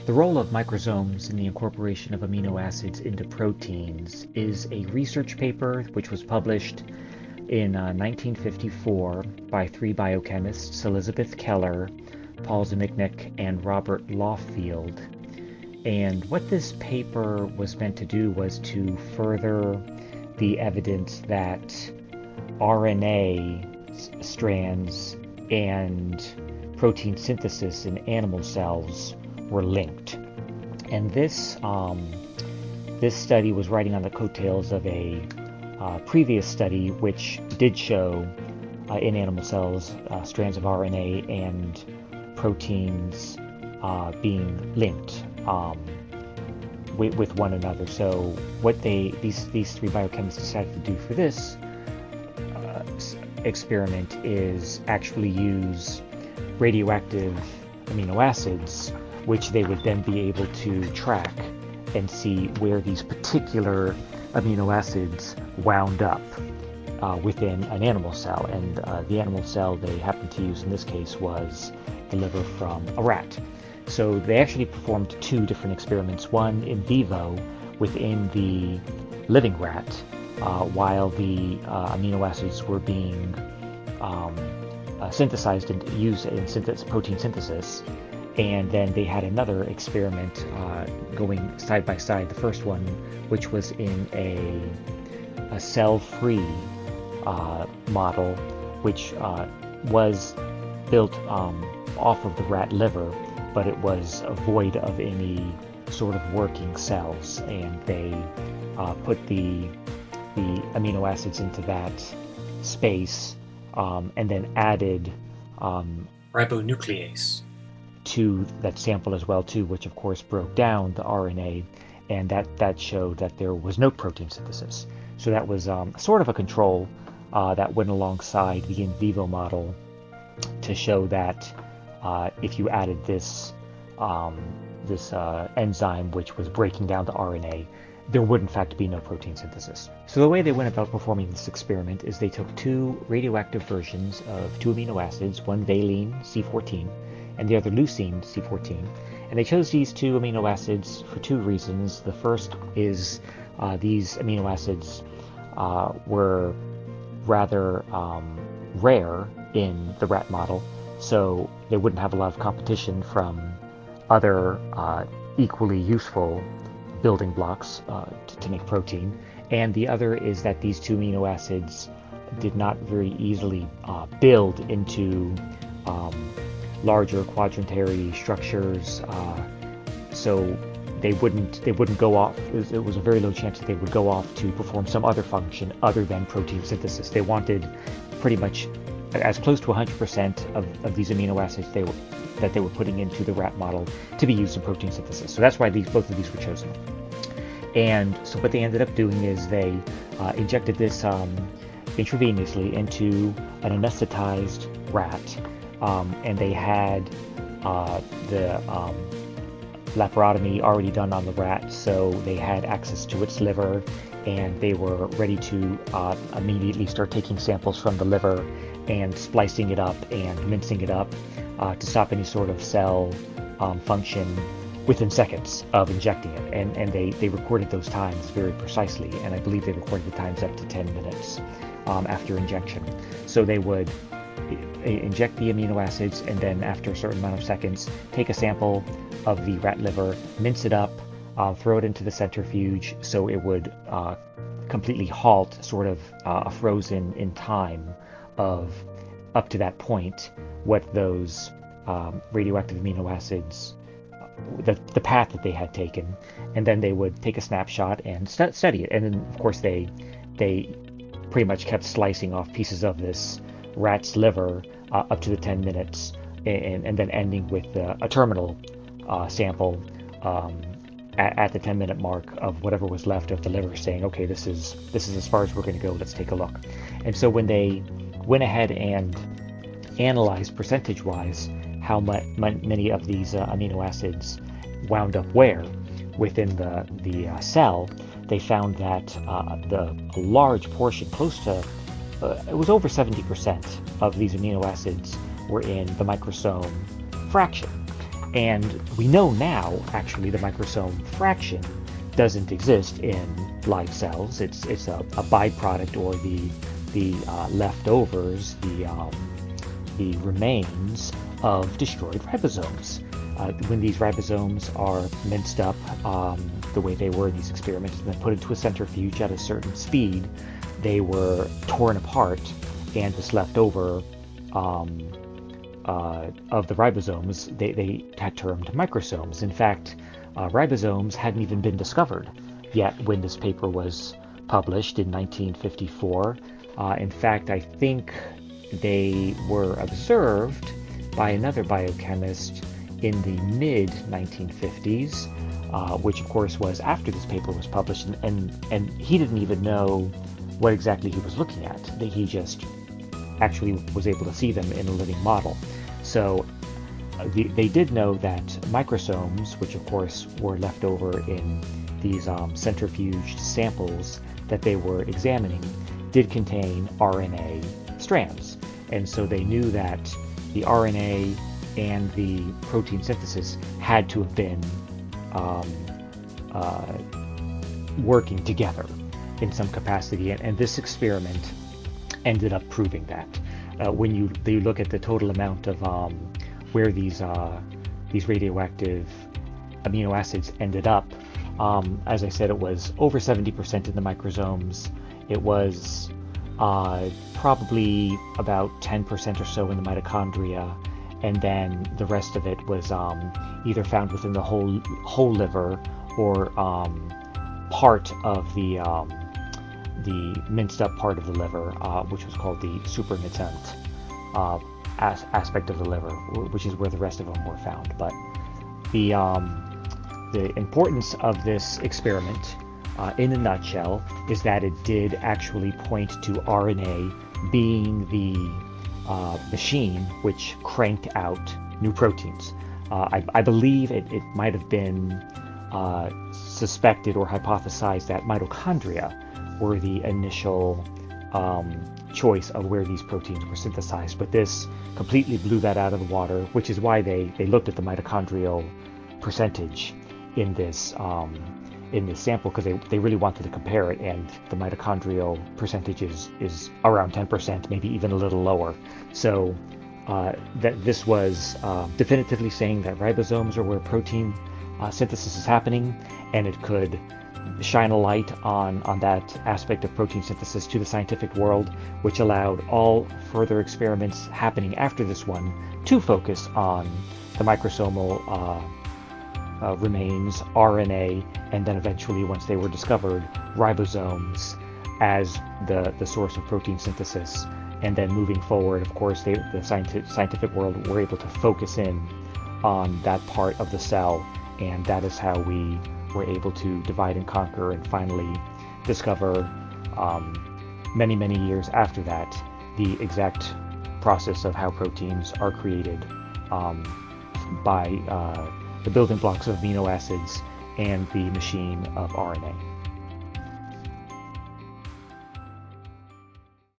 The role of microsomes in the incorporation of amino acids into proteins is a research paper which was published in 1954 by three biochemists, Elizabeth Keller, Paul Zimnick, and Robert Lawfield. And what this paper was meant to do was to further the evidence that RNA strands and protein synthesis in animal cells were linked. And this study was riding on the coattails of a previous study which did show in animal cells strands of RNA and proteins being linked with one another. So what these three biochemists decided to do for this experiment is actually use radioactive amino acids, which they would then be able to track and see where these particular amino acids wound up within an animal cell. And the animal cell they happened to use in this case was the liver from a rat. So they actually performed two different experiments, one in vivo within the living rat while the amino acids were being synthesized and used in protein synthesis. And then they had another experiment going side by side, the first one, which was in a cell-free model, which was built off of the rat liver, but it was void of any sort of working cells. And they put the amino acids into that space and then added ribonuclease to that sample as well too, which of course broke down the RNA, and that showed that there was no protein synthesis. So that was sort of a control that went alongside the in vivo model to show that if you added this enzyme which was breaking down the RNA, there would in fact be no protein synthesis. So the way they went about performing this experiment is they took two radioactive versions of two amino acids, one valine C14 and the other leucine C14, and they chose these two amino acids for two reasons. The first is these amino acids were rather rare in the rat model, so they wouldn't have a lot of competition from other equally useful building blocks to make protein. And the other is that these two amino acids did not very easily build into larger quadrantary structures, so they wouldn't go off. It was a very low chance that they would go off to perform some other function other than protein synthesis. They wanted pretty much as close to 100% of these amino acids that they were putting into the rat model to be used in protein synthesis. So that's why both of these were chosen. And so what they ended up doing is they injected this intravenously into an anesthetized rat, and they had the laparotomy already done on the rat, so they had access to its liver, and they were ready to immediately start taking samples from the liver and splicing it up and mincing it up to stop any sort of cell function within seconds of injecting it. And they recorded those times very precisely, and I believe they recorded the times up to 10 minutes after injection. So they would inject the amino acids, and then after a certain amount of seconds, take a sample of the rat liver, mince it up, throw it into the centrifuge so it would completely halt sort of a frozen in time of up to that point what those radioactive amino acids, the path that they had taken, and then they would take a snapshot and study it. And then of course they pretty much kept slicing off pieces of this rat's liver up to the 10 minutes, and then ending with a terminal sample at the 10-minute mark of whatever was left of the liver, saying, okay, this is as far as we're going to go, let's take a look. And so when they went ahead and analyzed percentage-wise how many of these amino acids wound up where within the cell, they found that a large portion, close to it was over 70% of these amino acids were in the microsome fraction. And we know now, actually, the microsome fraction doesn't exist in live cells. It's a byproduct, or the leftovers, the remains of destroyed ribosomes. When these ribosomes are minced up the way they were in these experiments and then put into a centrifuge at a certain speed, they were torn apart, and this leftover of the ribosomes they had termed microsomes. In fact, ribosomes hadn't even been discovered yet when this paper was published in 1954. In fact, I think they were observed by another biochemist in the mid-1950s, which of course was after this paper was published, and he didn't even know what exactly he was looking at. He just actually was able to see them in a living model. So they did know that microsomes, which of course were left over in these centrifuged samples that they were examining, did contain RNA strands. And so they knew that the RNA and the protein synthesis had to have been working together in some capacity, and this experiment ended up proving that. When you look at the total amount of where these radioactive amino acids ended up, as I said, it was over 70% in the microsomes. It was probably about 10% or so in the mitochondria, and then the rest of it was either found within the whole liver, or part of the minced up part of the liver, which was called the supranucleant aspect of the liver, which is where the rest of them were found. But the importance of this experiment, in a nutshell, is that it did actually point to RNA being the machine which cranked out new proteins. I believe it might have been suspected or hypothesized that mitochondria were the initial choice of where these proteins were synthesized, but this completely blew that out of the water, which is why they looked at the mitochondrial percentage in this sample, because they really wanted to compare it, and the mitochondrial percentage is around 10%, maybe even a little lower. So that this was definitively saying that ribosomes are where protein synthesis is happening, and it could shine a light on that aspect of protein synthesis to the scientific world, which allowed all further experiments happening after this one to focus on the microsomal remains, RNA, and then eventually, once they were discovered, ribosomes as the source of protein synthesis. And then moving forward, of course, the scientific world were able to focus in on that part of the cell, and that is how we were able to divide and conquer and finally discover, many, many years after that, the exact process of how proteins are created by the building blocks of amino acids and the machine of RNA.